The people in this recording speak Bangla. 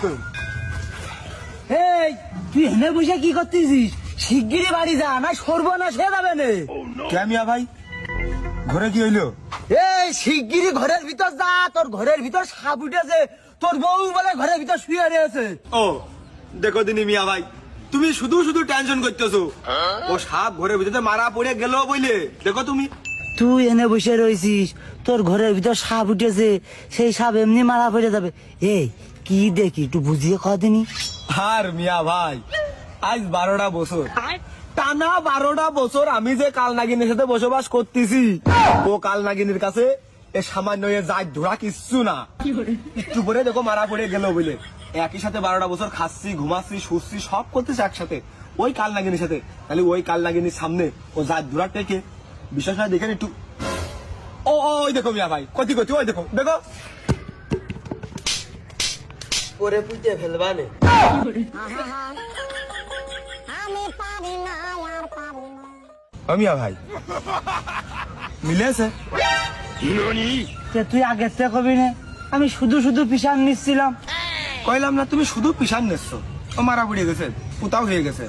করুন। এই তুই এনে বসে কি করতেছিস? শিগগিরই বাড়ি যা, না সর্বনাশ হয়ে যাবে না। কে মিয়া ভাই, ঘরে কি হইলো? এই শিগগিরই ঘরের ভিতর যা, তোর ঘরের ভিতর সাপ উঠেছে, তোর বউ বলে ঘরের ভিতর শুয়ে রয়েছে। ও দেখো দিনি মিয়া ভাই, তুমি শুধু শুধু টেনশন করতেছো। ও সাপ ঘরের ভিতরে মারা পড়ে গেল বইলে দেখো তুমি। তুই এনে বসে রয়েছিস, তোর ঘরের ভিতর সাপ উঠেছে, সেই সাপ এমনি মারা পড়ে যাবে। এই কি দেখি একটু বুঝিয়ে কদিনই। আর মিয়া ভাই, আজ 12টা বছর, টানা 12টা বছর আমি যে কালনাগিনীর সাথে বসবাস করতেছি, ও কালনাগিনীর কাছে এ সামান্য এ যায় ধরা কিচ্ছু না। একটু পরে দেখো মারা পড়ে গেল বলে। একই সাথে 12টা বছর খাচ্ছি, ঘুমাচ্ছি, শুচ্ছি, সব করতেছি একসাথে ওই কালনাগিনীর সাথে। তাহলে ওই কালনাগিনীর সামনে ও যায় ধরা টেকে বিশ্বাস হয় দেখেন একটু। ও ওই দেখো মিয়া ভাই, কতি কতি, ওই দেখো দেখো পরে পুঁতে ফেলবানে। ও মিয়া ভাই মিলেছে। তুই আগের থেকে কবি না, আমি শুধু শুধু পিছান নিচ্ছিলাম। কইলাম না তুমি শুধু পিছান নিচ্ছ, ও মারা পড়ে গেছে, পুতাও হয়ে গেছে।